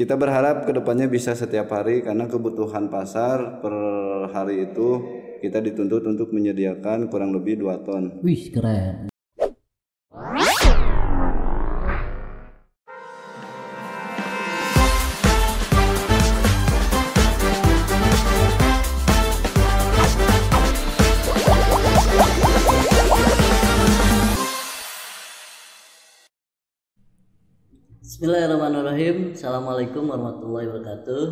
Kita berharap kedepannya bisa setiap hari karena kebutuhan pasar per hari itu kita dituntut untuk menyediakan kurang lebih 2 ton. Wih, keren. Bismillahirrahmanirrahim. Assalamualaikum warahmatullahi wabarakatuh.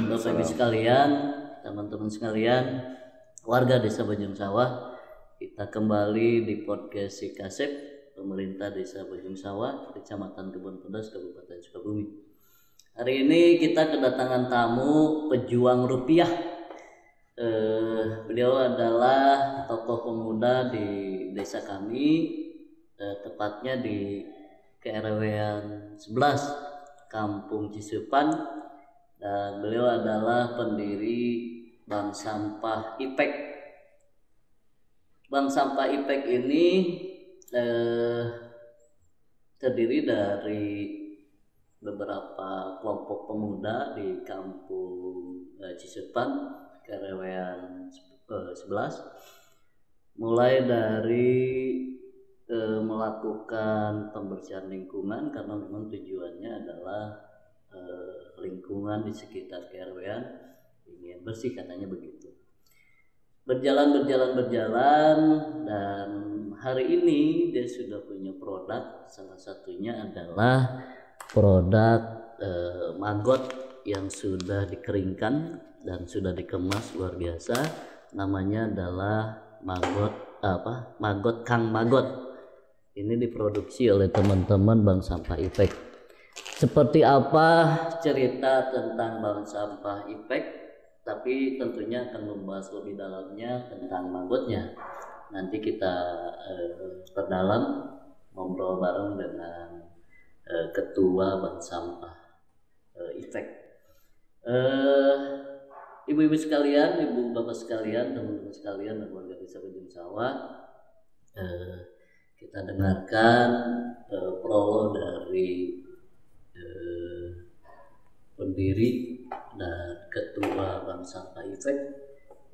Bapak Ibu sekalian, teman-teman sekalian, warga Desa Bojong Sawah, kita kembali di podcast Si Kasep, pemerintah Desa Bojong Sawah, Kecamatan Kebon Pedas, Kabupaten Sukabumi. Hari ini kita kedatangan tamu pejuang rupiah. Beliau adalah tokoh pemuda di desa kami, tepatnya di KRW 11 Kampung Cisupan, dan beliau adalah pendiri Bank Sampah IPEK. Bank Sampah IPEK ini terdiri dari beberapa kelompok pemuda di Kampung Cisupan KRW 11, mulai dari melakukan pembersihan lingkungan karena memang tujuannya adalah lingkungan di sekitar KRW-an ingin bersih, katanya begitu. Berjalan dan hari ini dia sudah punya produk, salah satunya adalah produk maggot yang sudah dikeringkan dan sudah dikemas luar biasa. Namanya adalah maggot Kang Maggot. Ini diproduksi oleh teman-teman Bank Sampah IPEK. Seperti apa cerita tentang Bank Sampah IPEK, tapi tentunya akan membahas lebih dalamnya tentang maggotnya. Nanti kita perdalam, ngobrol bareng dengan Ketua Bank Sampah IPEK. Ibu-ibu sekalian, ibu bapak sekalian, teman-teman sekalian, dan warga Desa Bojong Sawah, kita dengarkan prolog dari pendiri dan ketua Bank Sampah IPEK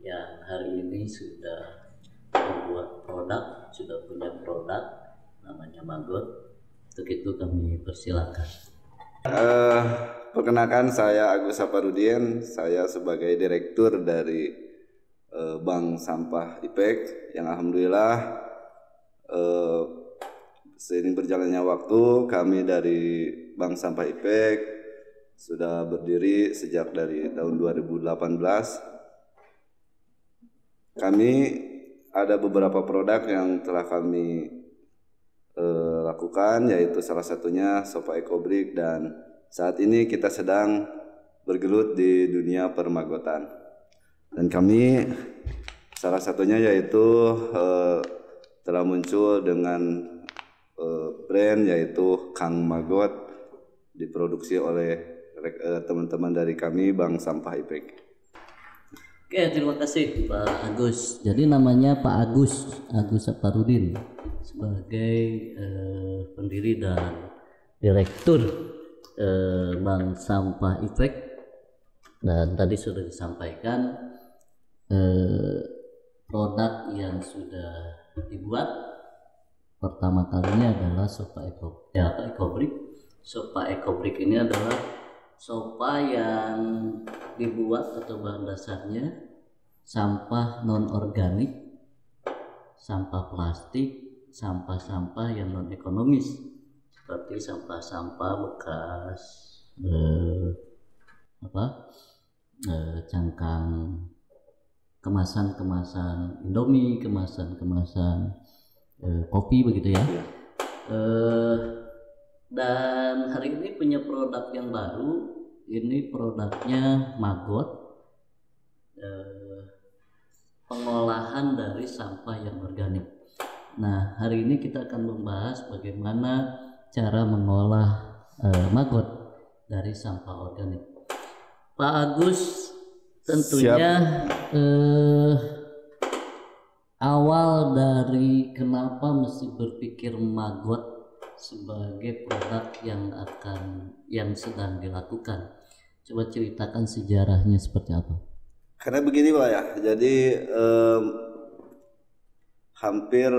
yang hari ini sudah membuat produk, sudah punya produk namanya maggot. Untuk itu kami persilakan. Perkenalkan, saya Agus Saparudin. Saya sebagai direktur dari Bank Sampah IPEK yang alhamdulillah seiring berjalannya waktu kami dari Bank Sampah IPEK sudah berdiri sejak dari tahun 2018. Kami ada beberapa produk yang telah kami lakukan, yaitu salah satunya Sofa Ecobrick, dan saat ini kita sedang bergelut di dunia permagotan. Dan kami salah satunya yaitu telah muncul dengan brand yaitu Kang Maggot, diproduksi oleh teman-teman dari kami Bank Sampah IPEK. Oke, terima kasih Pak Agus. Jadi namanya Pak Agus Saparudin sebagai pendiri dan direktur Bank Sampah IPEK, dan tadi sudah disampaikan produk yang sudah dibuat pertama kalinya adalah Sofa Ecobrick. Sofa Ecobrick ini adalah sofa yang dibuat atau bahan dasarnya sampah non organik, sampah plastik, sampah-sampah yang non ekonomis seperti sampah-sampah bekas cangkang kemasan Indomie, kemasan kopi, begitu ya. Dan hari ini punya produk yang baru. Ini produknya maggot, pengolahan dari sampah yang organik. Nah, hari ini kita akan membahas bagaimana cara mengolah maggot dari sampah organik. Pak Agus, tentunya awal dari kenapa mesti berpikir maggot sebagai produk yang sedang dilakukan. Coba ceritakan sejarahnya seperti apa. Karena begini Pak ya, jadi hampir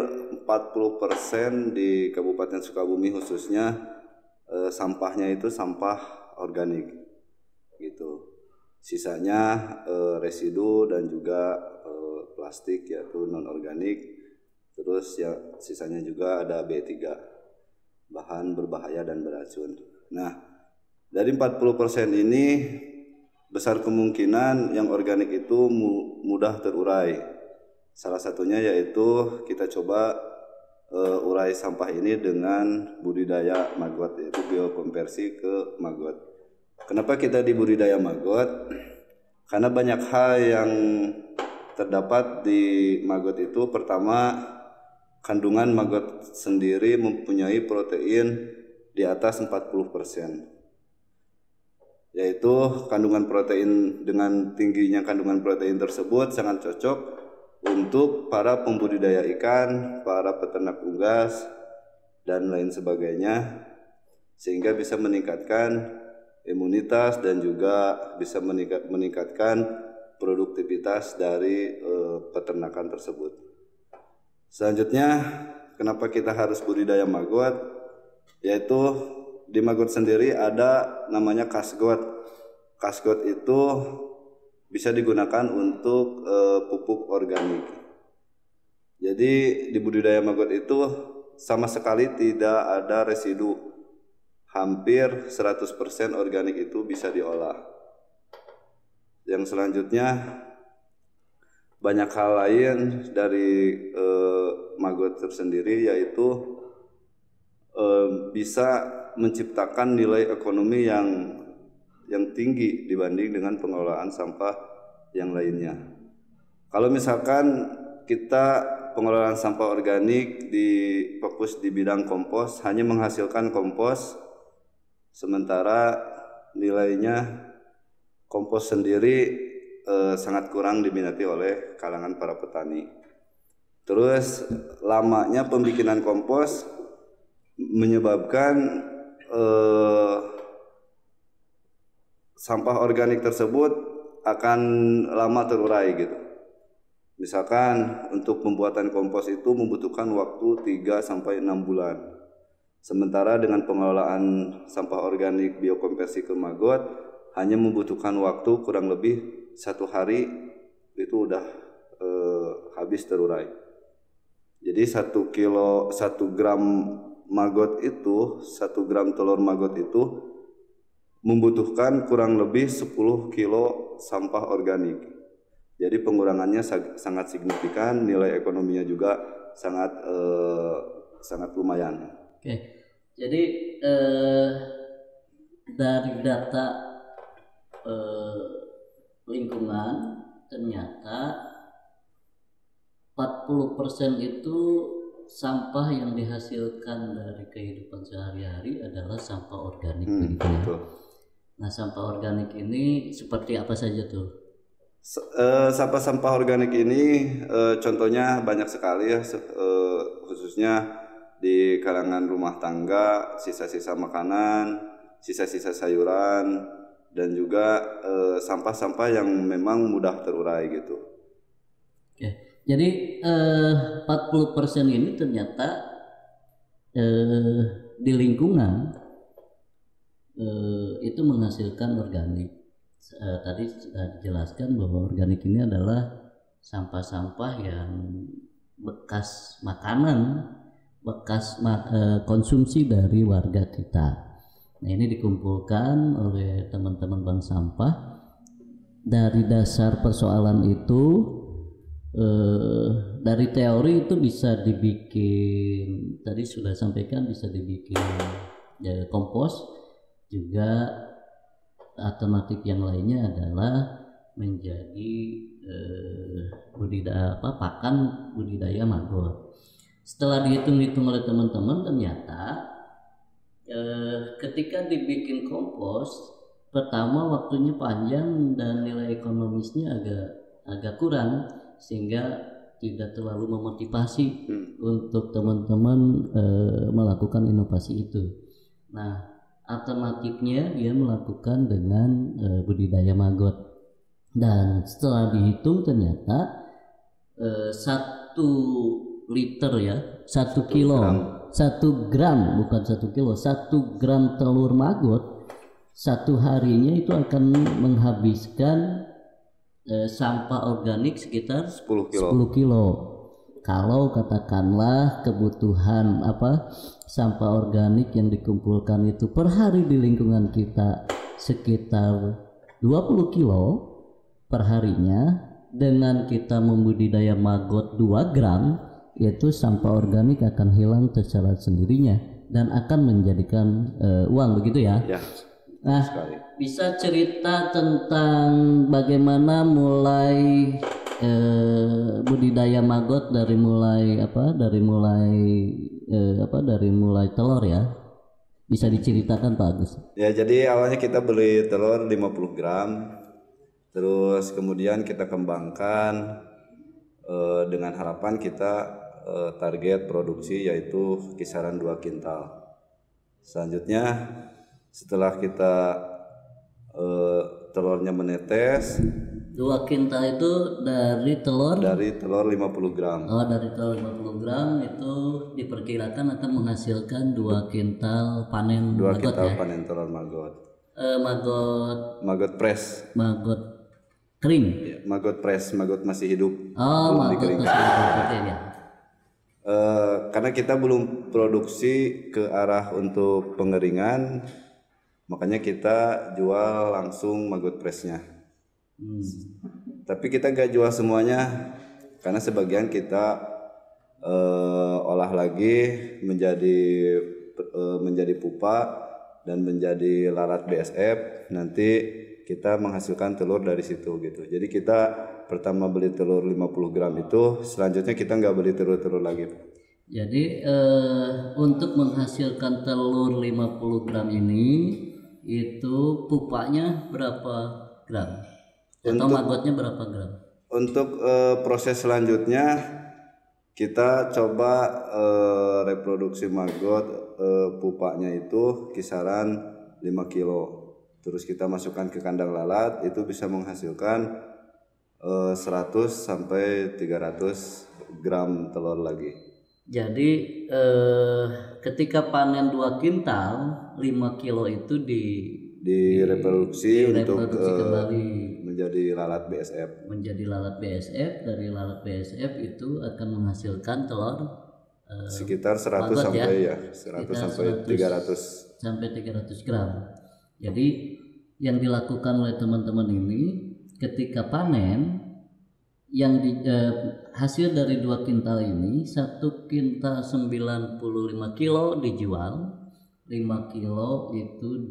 40% di Kabupaten Sukabumi khususnya sampahnya itu sampah organik gitu. Sisanya residu dan juga plastik yaitu non organik. Terus ya sisanya juga ada B3, bahan berbahaya dan beracun. Nah, dari 40% ini besar kemungkinan yang organik itu mudah terurai. Salah satunya yaitu kita coba urai sampah ini dengan budidaya maggot, yaitu biokonversi ke maggot. Kenapa kita di budidaya maggot? Karena banyak hal yang terdapat di maggot itu. Pertama, kandungan maggot sendiri mempunyai protein di atas 40%. Yaitu kandungan protein, dengan tingginya kandungan protein tersebut sangat cocok untuk para pembudidaya ikan, para peternak unggas, dan lain sebagainya, sehingga bisa meningkatkan imunitas dan juga bisa meningkatkan produktivitas dari peternakan tersebut. Selanjutnya, kenapa kita harus budidaya maggot? Yaitu di maggot sendiri ada namanya kasgot. Kasgot itu bisa digunakan untuk pupuk organik. Jadi di budidaya maggot itu sama sekali tidak ada residu. Hampir 100% organik itu bisa diolah. Yang selanjutnya, banyak hal lain dari maggot tersendiri, yaitu bisa menciptakan nilai ekonomi yang tinggi dibanding dengan pengelolaan sampah yang lainnya. Kalau misalkan kita pengelolaan sampah organik fokus di bidang kompos, hanya menghasilkan kompos, sementara nilainya kompos sendiri sangat kurang diminati oleh kalangan para petani. Terus lamanya pembikinan kompos menyebabkan sampah organik tersebut akan lama terurai gitu. Misalkan untuk pembuatan kompos itu membutuhkan waktu 3 sampai 6 bulan. Sementara dengan pengelolaan sampah organik biokonversi ke maggot hanya membutuhkan waktu kurang lebih 1 hari itu udah habis terurai. Jadi 1 gram maggot itu, 1 gram telur maggot itu membutuhkan kurang lebih 10 kilo sampah organik. Jadi pengurangannya sangat signifikan, nilai ekonominya juga sangat lumayan. Oke, jadi dari data lingkungan ternyata 40% itu sampah yang dihasilkan dari kehidupan sehari-hari adalah sampah organik begitu ya. Betul. Nah, sampah organik ini seperti apa saja tuh? Sampah-sampah organik ini contohnya banyak sekali ya, khususnya di kalangan rumah tangga, sisa-sisa makanan, sisa-sisa sayuran, dan juga sampah-sampah yang memang mudah terurai gitu. Oke, jadi 40% ini ternyata di lingkungan itu menghasilkan organik. Tadi sudah dijelaskan bahwa organik ini adalah sampah-sampah yang bekas makanan, bekas konsumsi dari warga kita. Nah, ini dikumpulkan oleh teman-teman bank sampah. Dari dasar persoalan itu, dari teori itu bisa dibikin, tadi sudah sampaikan bisa dibikin kompos. Juga alternatif yang lainnya adalah menjadi pakan budidaya maggot. Setelah dihitung-hitung oleh teman-teman, ternyata ketika dibikin kompos, pertama waktunya panjang dan nilai ekonomisnya agak kurang, sehingga tidak terlalu memotivasi untuk teman-teman melakukan inovasi itu. Nah, alternatifnya dia melakukan dengan budidaya maggot. Dan setelah dihitung ternyata 1 liter ya, 1 kilo, 1 gram, bukan 1 kilo, 1 gram telur maggot satu harinya itu akan menghabiskan sampah organik sekitar 10 kilo. 10 kilo. Kalau katakanlah kebutuhan sampah organik yang dikumpulkan itu per hari di lingkungan kita sekitar 20 kilo per harinya, dengan kita membudidaya maggot 2 gram, yaitu sampah organik akan hilang secara sendirinya dan akan menjadikan uang, begitu ya? Ya. Nah, bisa cerita tentang bagaimana mulai budidaya maggot dari mulai telur ya? Bisa diceritakan Pak Agus? Ya, jadi awalnya kita beli telur 50 gram. Terus kemudian kita kembangkan dengan harapan kita target produksi yaitu kisaran 2 kintal. Selanjutnya setelah kita telurnya menetes, 2 kintal itu dari telur? Dari telur 50 gram. Oh, dari telur 50 gram itu diperkirakan akan menghasilkan 2 kintal panen 2 maggot kintal ya? panen telur maggot. Maggot Press. Maggot kering. Ya, maggot press, maggot masih hidup. Oh, maggot masih hidup ya. Karena kita belum produksi ke arah untuk pengeringan, makanya kita jual langsung maggot pressnya. Tapi kita gak jual semuanya, karena sebagian kita olah lagi menjadi pupa dan menjadi lalat BSF. Nanti kita menghasilkan telur dari situ gitu. Jadi kita pertama beli telur 50 gram itu, selanjutnya kita nggak beli telur-telur lagi. Jadi untuk menghasilkan telur 50 gram ini itu pupanya berapa gram? Atau maggotnya berapa gram? Untuk proses selanjutnya kita coba reproduksi maggot, pupanya itu kisaran 5 kilo. Terus kita masukkan ke kandang lalat, itu bisa menghasilkan 100 sampai 300 gram telur lagi. Jadi ketika panen 2 kintal, 5 kilo itu direproduksi untuk kembali menjadi lalat BSF. Menjadi lalat BSF, dari lalat BSF itu akan menghasilkan telur sekitar 100 sampai 100 sampai 300 sampai 300 gram. Jadi yang dilakukan oleh teman-teman ini ketika panen, yang hasil dari 2 kintal ini, 1 kintal 95 kilo dijual, 5 kilo itu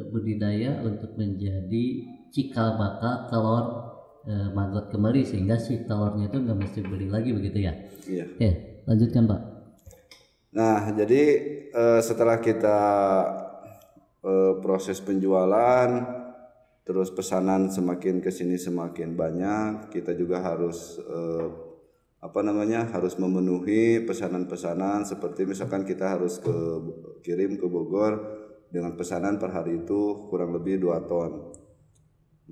budidaya untuk menjadi cikal bakal telur maggot kembali, sehingga si telurnya itu nggak mesti beli lagi, begitu ya? Iya. Oke, lanjutkan Pak. Nah, jadi setelah kita proses penjualan, terus pesanan semakin kesini semakin banyak, kita juga harus harus memenuhi pesanan-pesanan. Seperti misalkan kita harus kirim ke Bogor dengan pesanan per hari itu kurang lebih 2 ton.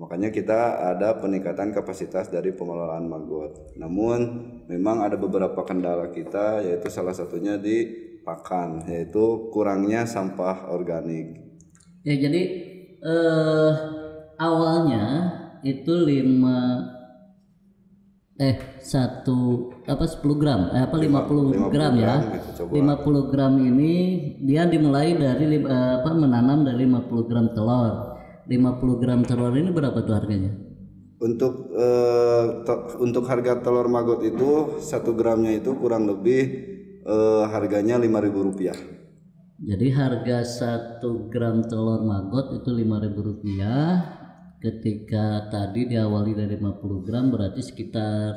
Makanya kita ada peningkatan kapasitas dari pengelolaan maggot. Namun memang ada beberapa kendala kita, yaitu salah satunya di pakan, yaitu kurangnya sampah organik. Ya, jadi awalnya itu 10 gram 50 gram ya. Gitu, 50 gram ini dia dimulai dari menanam dari 50 gram telur. 50 gram telur ini berapa tuh harganya? Untuk harga telur maggot itu 1 gramnya itu kurang lebih harganya Rp5.000. Jadi harga 1 gram telur maggot itu Rp5.000. Ketika tadi diawali dari 50 gram berarti sekitar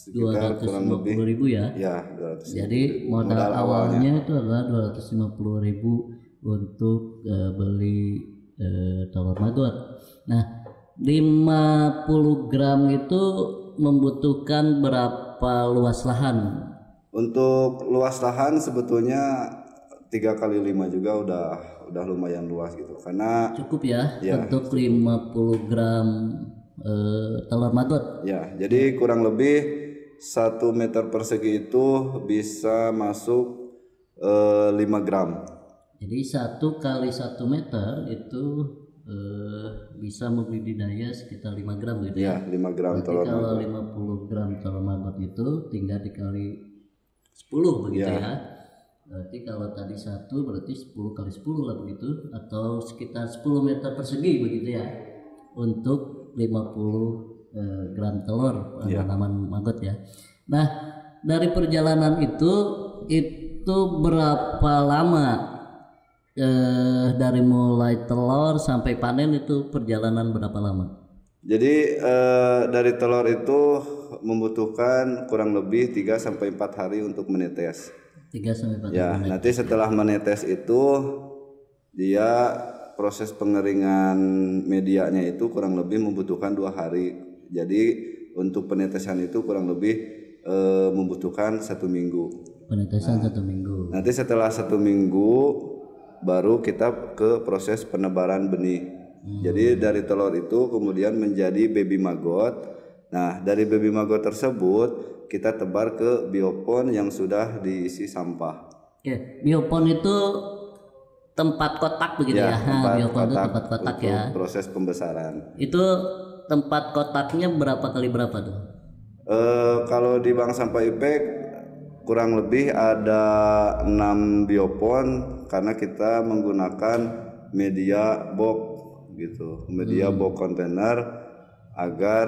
250.000 ya. Ya, 250.000. Jadi modal awalnya itu adalah 250.000 untuk beli telur maggot. Nah, 50 gram itu membutuhkan berapa luas lahan? Untuk luas lahan sebetulnya 3 kali 5 juga udah lumayan luas gitu, karena Cukup ya, Ya. untuk 50 gram telur maggot. ya jadi kurang lebih 1 meter persegi itu bisa masuk 5 gram. Jadi 1 kali 1 meter itu bisa membudidaya sekitar 5 gram gitu ya. Ya, 5 gram Berarti telur kalau maggot. 50 gram telur maggot itu tinggal dikali 10 begitu ya. Berarti kalau tadi 1 berarti 10 kali 10 lah begitu, atau sekitar 10 meter persegi begitu ya untuk 50 gram telur tanaman maggot ya. Nah, dari perjalanan itu berapa lama dari mulai telur sampai panen, itu perjalanan berapa lama? Jadi dari telur itu membutuhkan kurang lebih 3 sampai 4 hari untuk menetes. 3 sampai 4 Ya, hari. nanti setelah menetes itu dia proses pengeringan medianya itu kurang lebih membutuhkan 2 hari. Jadi untuk penetesan itu kurang lebih membutuhkan 1 minggu. Penetesan 1 minggu. Nanti setelah 1 minggu baru kita ke proses penebaran benih. Jadi dari telur itu kemudian menjadi baby maggot. Nah, dari baby maggot tersebut kita tebar ke biopon yang sudah diisi sampah. Oke, biopon itu tempat kotak begitu ya. Nah, biopon itu tempat kotak untuk ya. proses pembesaran. Itu tempat kotaknya berapa kali berapa tuh? Kalau di bank sampah IPEK kurang lebih ada 6 biopon karena kita menggunakan media box gitu, media box kontainer agar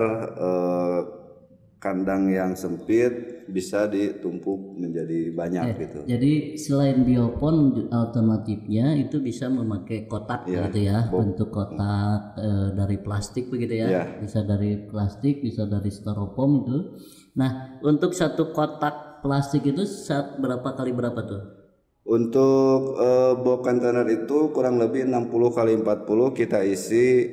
kandang yang sempit bisa ditumpuk menjadi banyak gitu. Jadi selain biopon, alternatifnya itu bisa memakai kotak gitu ya, bentuk kotak dari plastik begitu ya. Bisa dari plastik, bisa dari styrofoam itu. Nah, untuk satu kotak plastik itu berapa kali berapa tuh? Untuk box kontainer itu kurang lebih 60 kali 40 kita isi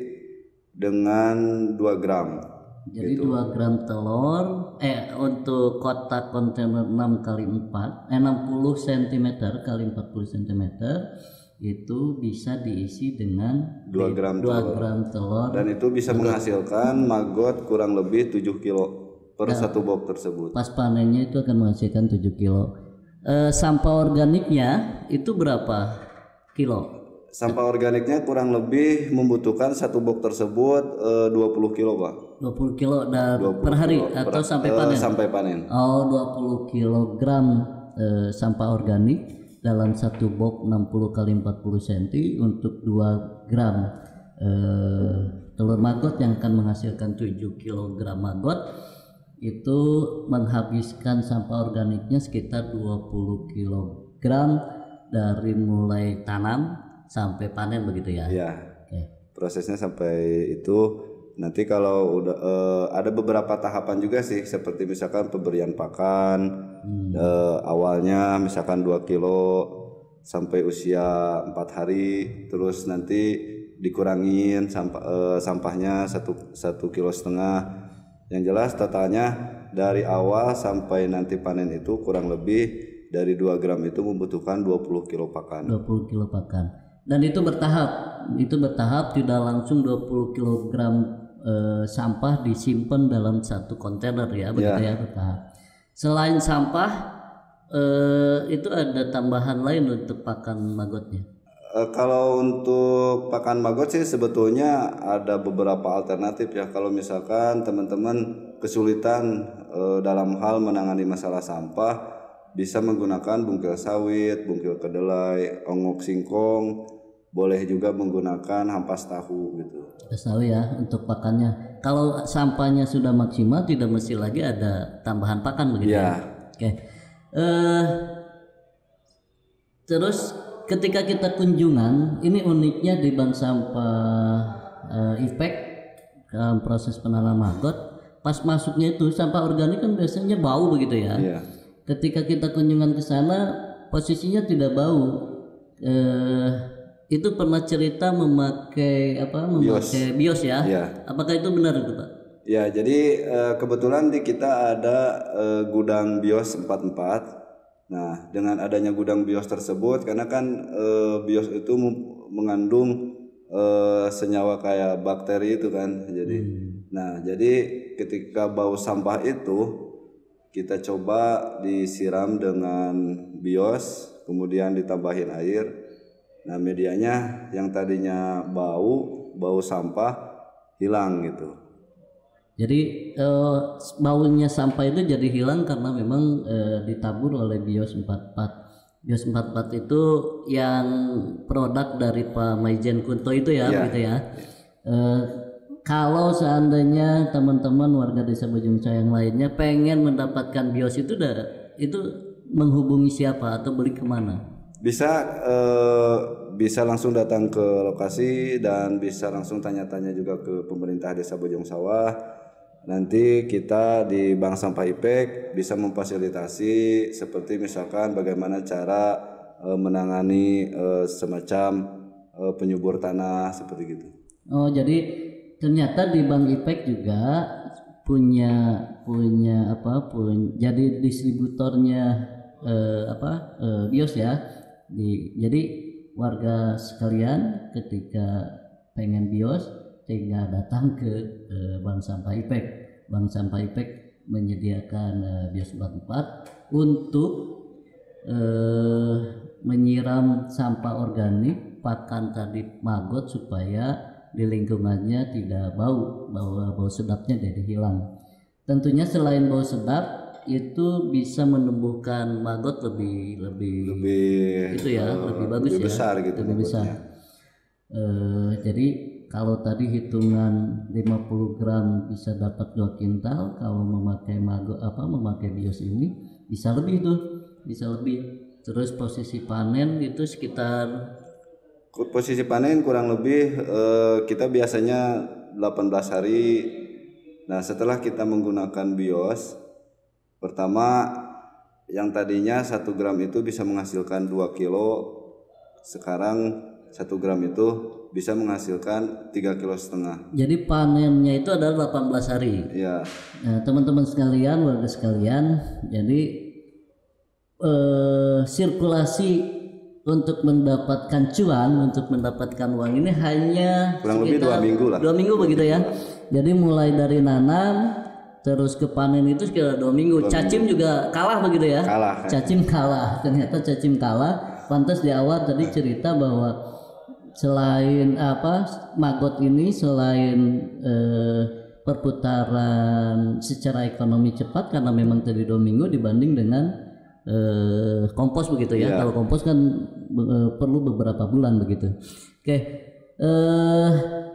dengan 2 gram. Jadi 2 gram telur untuk kotak kontainer 6 kali 4 60 cm kali 40 cm itu bisa diisi dengan 2 gram 2 gram telur, dan itu bisa menghasilkan maggot kurang lebih 7 kilo per satu box tersebut. Pas panennya itu akan menghasilkan 7 kilo. Sampah organiknya itu berapa kilo? Sampah organiknya kurang lebih membutuhkan satu box tersebut 20 kilo Pak. 20 kilo per hari atau sampai panen? Sampai panen. Oh, 20 kilogram sampah organik dalam satu box 60 kali 40 cm untuk 2 gram telur maggot yang akan menghasilkan 7 kg maggot, itu menghabiskan sampah organiknya sekitar 20 kg dari mulai tanam sampai panen begitu ya. Iya. Prosesnya sampai itu. Nanti kalau udah ada beberapa tahapan juga sih, seperti misalkan pemberian pakan awalnya misalkan 2 kilo sampai usia 4 hari, terus nanti dikurangin sampahnya 1,5 kilo. Yang jelas totalnya dari awal sampai nanti panen itu kurang lebih dari 2 gram itu membutuhkan 20 kilo pakan. 20 kilo pakan. Dan itu bertahap tidak langsung 20 kg sampah disimpan dalam satu kontainer ya, begitu ya, bertahap. Selain sampah itu ada tambahan lain untuk pakan maggotnya. Kalau untuk pakan maggot sih sebetulnya ada beberapa alternatif ya. Kalau misalkan teman-teman kesulitan dalam hal menangani masalah sampah, bisa menggunakan bungkil sawit, bungkil kedelai, ongok singkong, boleh juga menggunakan ampas tahu gitu. Ampas tahu ya untuk pakannya. Kalau sampahnya sudah maksimal, tidak mesti lagi ada tambahan pakan begitu ya. Oke. Terus ketika kita kunjungan, ini uniknya di bank sampah IPEK dalam proses penanaman maggot, pas masuknya itu sampah organik kan biasanya bau begitu ya. Ketika kita kunjungan ke sana, posisinya tidak bau. Itu pernah cerita memakai bios ya? Apakah itu benar itu Pak? Ya, jadi kebetulan di kita ada gudang bios 44. Nah, dengan adanya gudang bios tersebut, karena kan bios itu mengandung senyawa kayak bakteri itu kan. Jadi ketika bau sampah itu kita coba disiram dengan bios, kemudian ditambahin air. Nah, medianya yang tadinya bau sampah hilang gitu. Jadi baunya sampah itu jadi hilang karena memang ditabur oleh Bios 44. Bios 44 itu yang produk dari Pak Maijen Kunto itu ya, gitu ya. Kalau seandainya teman-teman warga desa Bojongsa yang lainnya pengen mendapatkan bios itu menghubungi siapa atau beli kemana? Bisa langsung datang ke lokasi dan bisa langsung tanya-tanya juga ke pemerintah desa Bojong Sawah. Nanti kita di Bank Sampah IPEK bisa memfasilitasi seperti misalkan bagaimana cara menangani semacam penyubur tanah seperti gitu. Oh, jadi ternyata di Bank IPEK juga punya jadi distributornya bios ya. Jadi warga sekalian ketika pengen bios tinggal datang ke Bank Sampah IPEK. Bank Sampah IPEK menyediakan bios 44 untuk menyiram sampah organik pakan tadi maggot supaya di lingkungannya tidak bau sedapnya jadi hilang. Tentunya selain bau sedap itu bisa menumbuhkan maggot lebih itu ya, lebih bagus lebih besar gitu, lebih besar. Jadi kalau tadi hitungan 50 gram bisa dapat 2 kintal, kalau memakai memakai bios ini bisa lebih tuh, bisa lebih. Terus posisi panen itu posisi panen kurang lebih kita biasanya 18 hari. Nah, setelah kita menggunakan bios, pertama yang tadinya 1 gram itu bisa menghasilkan 2 kilo, sekarang 1 gram itu bisa menghasilkan 3,5 kilo. Jadi panennya itu adalah 18 hari. Ya. Nah, teman-teman sekalian, warga sekalian, jadi sirkulasi untuk mendapatkan cuan, untuk mendapatkan uang ini hanya kurang lebih 2 minggu lah. 2 minggu begitu ya. Jadi mulai dari nanam terus ke panen itu sekitar 2 minggu. Cacim juga kalah begitu ya. Kalah. Cacim kalah. Ternyata cacim kalah. Pantas di awal tadi cerita bahwa selain maggot ini selain perputaran secara ekonomi cepat karena memang tadi 2 minggu dibanding dengan kompos begitu ya. Kalau kompos kan perlu beberapa bulan begitu. Oke.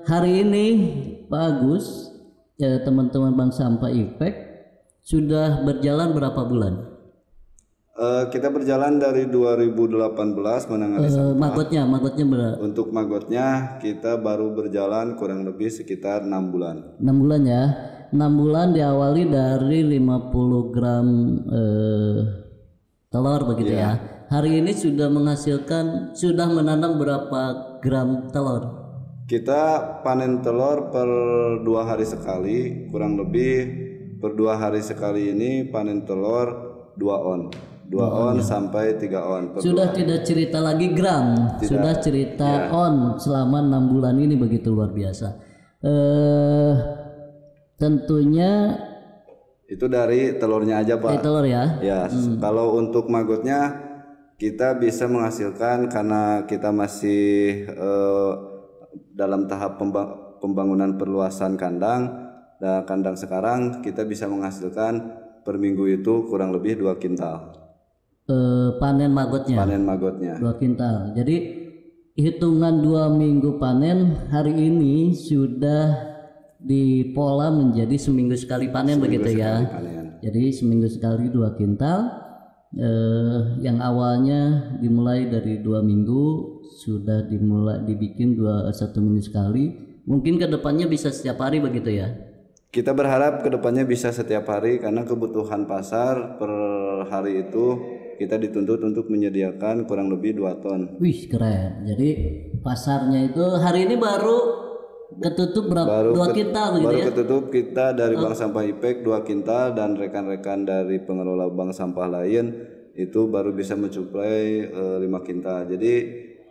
Hari ini Pak Agus, teman-teman Bank Sampah IPEK sudah berjalan berapa bulan? Kita berjalan dari 2018 menangani sampah. Maggotnya berapa? Untuk maggotnya kita baru berjalan kurang lebih sekitar 6 bulan. 6 bulan ya. 6 bulan diawali dari 50 gram telur begitu ya. Hari ini sudah menanam berapa gram telur? Kita panen telur per 2 hari sekali, kurang lebih per 2 hari sekali ini panen telur 2 on. 2 on sampai 3 on. Sudah tidak cerita lagi gram, sudah cerita on selama 6 bulan ini, begitu luar biasa. Tentunya itu dari telurnya aja Pak. Dari telur ya. Ya, kalau untuk maggotnya kita bisa menghasilkan karena kita masih dalam tahap pembangunan perluasan kandang. Dan kandang sekarang kita bisa menghasilkan per minggu itu kurang lebih 2 kintal. Panen maggotnya 2 kintal. Jadi hitungan 2 minggu panen, hari ini sudah dipola menjadi seminggu sekali panen begitu ya. Jadi seminggu sekali 2 kintal. Yang awalnya dimulai dari 2 minggu sudah dibikin 1 minggu sekali. Mungkin kedepannya bisa setiap hari begitu ya. Kita berharap kedepannya bisa setiap hari karena kebutuhan pasar per hari itu kita dituntut untuk menyediakan kurang lebih 2 ton. Wih, keren. Jadi pasarnya itu hari ini baru ketutup berapa? baru 2 kintal begitu baru ya? ketutup kita dari bank sampah IPEK 2 kintal dan rekan-rekan dari pengelola bank sampah lain itu baru bisa mensuplai 5 kintal. Jadi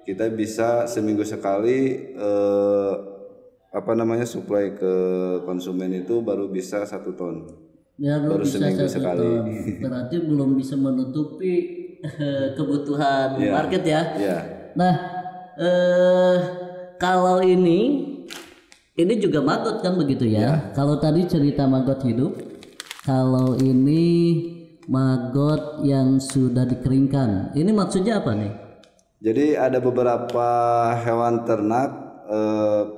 kita bisa seminggu sekali suplai ke konsumen itu baru bisa 1 ton. Baru bisa seminggu 1 sekali. ton. Berarti belum bisa menutupi kebutuhan market ya. Iya. Nah, kalau ini juga maggot kan begitu ya. Kalau tadi cerita maggot hidup, kalau ini maggot yang sudah dikeringkan. Ini maksudnya apa nih? Jadi ada beberapa hewan ternak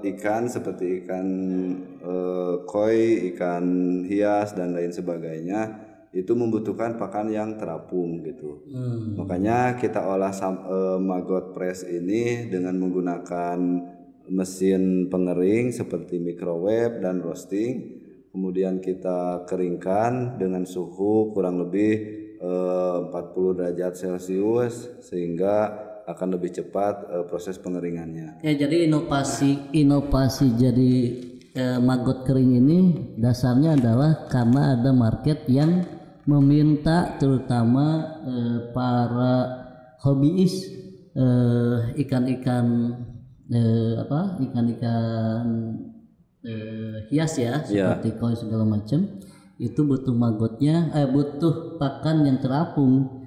ikan seperti ikan koi, ikan hias dan lain sebagainya itu membutuhkan pakan yang terapung gitu. Makanya kita olah maggot press ini dengan menggunakan mesin pengering seperti microwave dan roasting. Kemudian kita keringkan dengan suhu kurang lebih 40 derajat Celcius sehingga akan lebih cepat proses pengeringannya. Ya, jadi inovasi jadi maggot kering ini dasarnya adalah karena ada market yang meminta terutama para hobiis ikan-ikan hias ya seperti koi segala macam itu butuh maggotnya butuh pakan yang terapung.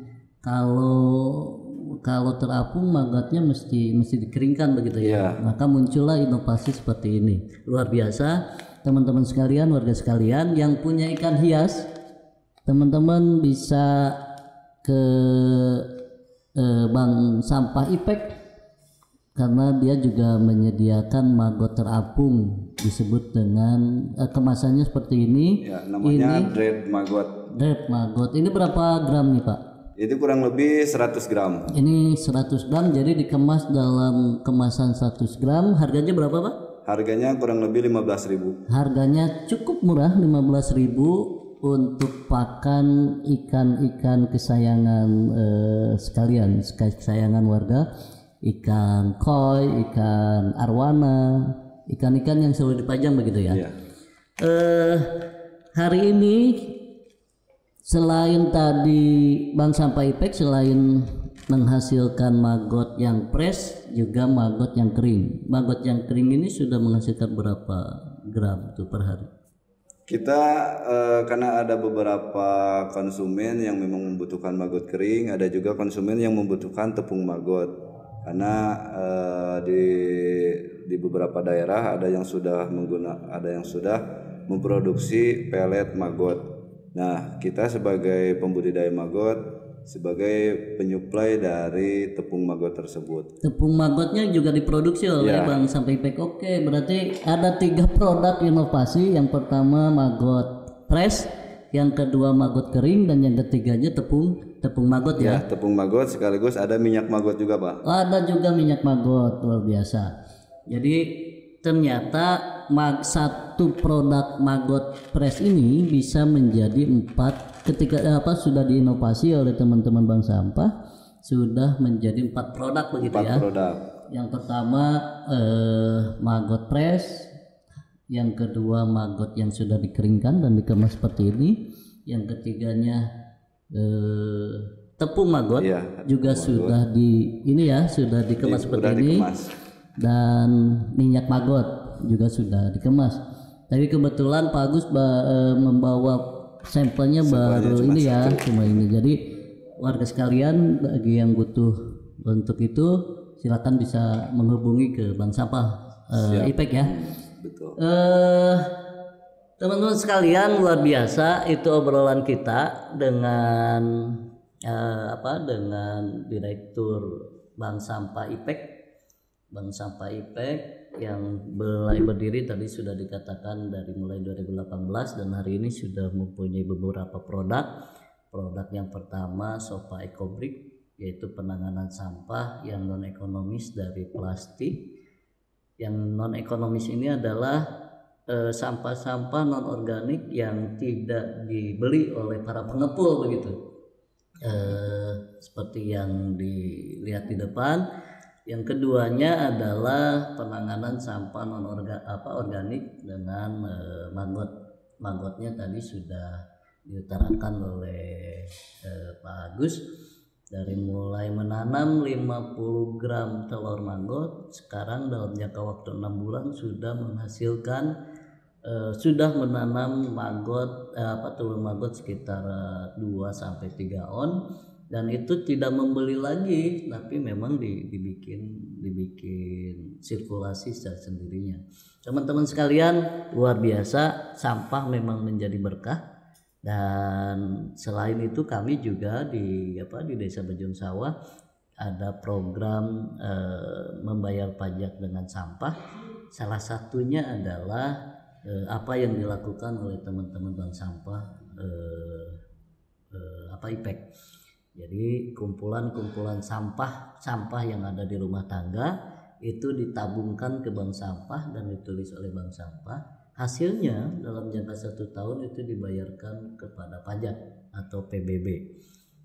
Kalau terapung maggotnya mesti dikeringkan begitu ya. Maka muncullah inovasi seperti ini. Luar biasa teman-teman sekalian, warga sekalian yang punya ikan hias, teman-teman bisa ke bank sampah IPEK karena dia juga menyediakan maggot terapung disebut dengan kemasannya seperti ini. Ya, namanya Dread Maggot. Dread Maggot. Ini berapa gram nih Pak? Itu kurang lebih 100 gram. Ini 100 gram jadi dikemas dalam kemasan 100 gram. Harganya berapa Pak? Harganya kurang lebih 15.000. Harganya cukup murah 15.000 untuk pakan ikan-ikan kesayangan sekalian, kesayangan warga. Ikan koi, ikan arwana, ikan-ikan yang selalu dipajang begitu ya. Hari ini selain tadi bank sampah IPEK selain menghasilkan maggot yang fresh juga maggot yang kering. Maggot yang kering ini sudah menghasilkan berapa gram tuh per hari? Kita karena ada beberapa konsumen yang memang membutuhkan maggot kering, ada juga konsumen yang membutuhkan tepung maggot. Karena di beberapa daerah ada yang sudah memproduksi pelet maggot. Nah, kita sebagai pembudidaya maggot sebagai penyuplai dari tepung maggot tersebut. Tepung maggotnya juga diproduksi oleh Bank Sampah IPEK. Oke, berarti ada 3 produk inovasi. Yang pertama maggot fresh, yang kedua maggot kering, dan yang ketiganya tepung maggot ya. Tepung maggot sekaligus ada minyak maggot juga Pak. Ada juga minyak maggot, luar biasa. Jadi ternyata satu produk maggot fresh ini bisa menjadi 4 ketika sudah diinovasi oleh teman-teman bank sampah sudah menjadi 4 produk begitu 4 produk. Yang pertama maggot fresh, yang kedua maggot yang sudah dikeringkan dan dikemas seperti ini, yang ketiganya tepung maggot juga sudah sudah dikemas seperti ini. Dan minyak maggot juga sudah dikemas. Tapi kebetulan Pak Agus membawa sampelnya baru ini ya, cuma ini. Jadi warga sekalian bagi yang butuh untuk itu silakan bisa menghubungi ke Bank Sampah IPEK ya. Betul. Teman-teman sekalian, luar biasa itu obrolan kita dengan dengan Direktur Bank Sampah IPEK. Bank Sampah IPEK yang mulai berdiri tadi sudah dikatakan dari mulai 2018 dan hari ini sudah mempunyai beberapa produk. Produk yang pertama Sopa Ecobrik, yaitu penanganan sampah yang non ekonomis dari plastik. Yang non ekonomis ini adalah sampah-sampah non organik yang tidak dibeli oleh para pengepul begitu. Seperti yang dilihat di depan. Yang keduanya adalah penanganan sampah organik dengan maggot. Maggotnya tadi sudah diutarakan oleh Pak Agus, dari mulai menanam 50 gram telur maggot, sekarang dalam jangka waktu 6 bulan sudah menghasilkan sudah menanam maggot telur maggot sekitar 2-3 on, dan itu tidak membeli lagi, tapi memang dibikin sirkulasi secara sendirinya. Teman-teman sekalian, luar biasa, sampah memang menjadi berkah. Dan selain itu kami juga di Desa Bojong Sawah ada program membayar pajak dengan sampah. Salah satunya adalah apa yang dilakukan oleh teman-teman bank sampah IPEK. Jadi kumpulan sampah yang ada di rumah tangga itu ditabungkan ke bank sampah dan ditulis oleh bank sampah. Hasilnya dalam jangka 1 tahun itu dibayarkan kepada pajak atau PBB,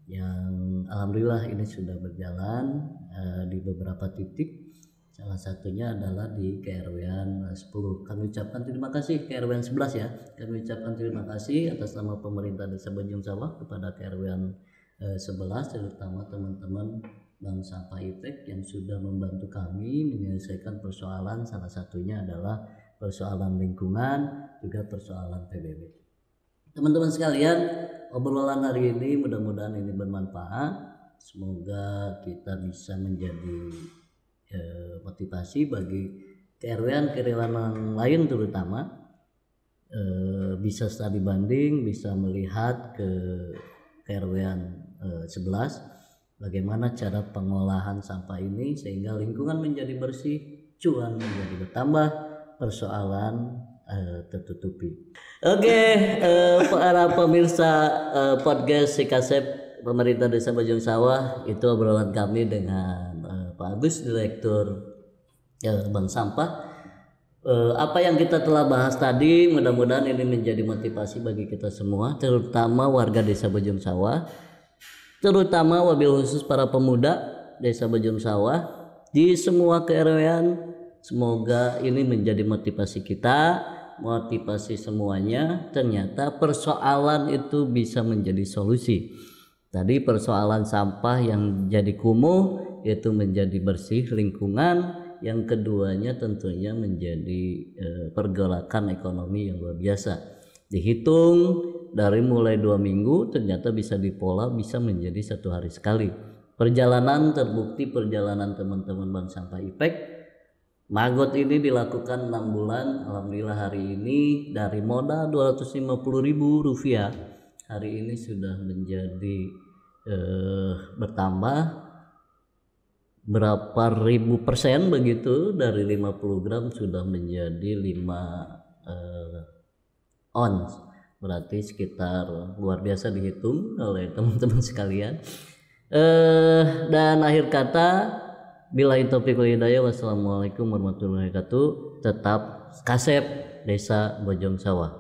yang alhamdulillah ini sudah berjalan di beberapa titik. Salah satunya adalah di KRW-an 10. Kami ucapkan terima kasih KRW-an 11 ya. Kami ucapkan terima kasih atas nama pemerintah Desa Bojong Sawah kepada KRW-an 11, terutama teman-teman Bank Sampah IPEK yang sudah membantu kami menyelesaikan persoalan, salah satunya adalah persoalan lingkungan, juga persoalan PBB. Teman-teman sekalian, obrolan hari ini mudah-mudahan ini bermanfaat. Semoga kita bisa menjadi motivasi bagi KRW-an lain, terutama bisa studi banding, bisa melihat ke KRW-an 11 bagaimana cara pengolahan sampah ini sehingga lingkungan menjadi bersih, cuan menjadi bertambah, persoalan tertutupi. Oke, para pemirsa podcast Sikasep Pemerintah Desa Bojong Sawah, itu obrolan kami dengan Pak Agus, Direktur Bank Sampah. Apa yang kita telah bahas tadi mudah-mudahan ini menjadi motivasi bagi kita semua, terutama warga Desa Bojong Sawah, terutama wabil khusus para pemuda Desa Bojong Sawah di semua KRW-an. Semoga ini menjadi motivasi kita, motivasi semuanya. Ternyata persoalan itu bisa menjadi solusi. Tadi persoalan sampah yang jadi kumuh itu menjadi bersih lingkungan. Yang keduanya tentunya menjadi pergerakan ekonomi yang luar biasa. Dihitung dari mulai 2 minggu ternyata bisa dipola, bisa menjadi 1 hari sekali. Perjalanan terbukti, perjalanan teman-teman Bank Sampah IPEK. Maggot ini dilakukan 6 bulan. Alhamdulillah hari ini dari modal Rp250.000, hari ini sudah menjadi bertambah berapa ribu persen begitu, dari 50 gram sudah menjadi 5 ons, berarti sekitar luar biasa dihitung oleh teman-teman sekalian. Dan akhir kata, billahi taufiq wal hidayah, wassalamualaikum warahmatullahi wabarakatuh. Tetap Kasep Desa Bojong Sawah.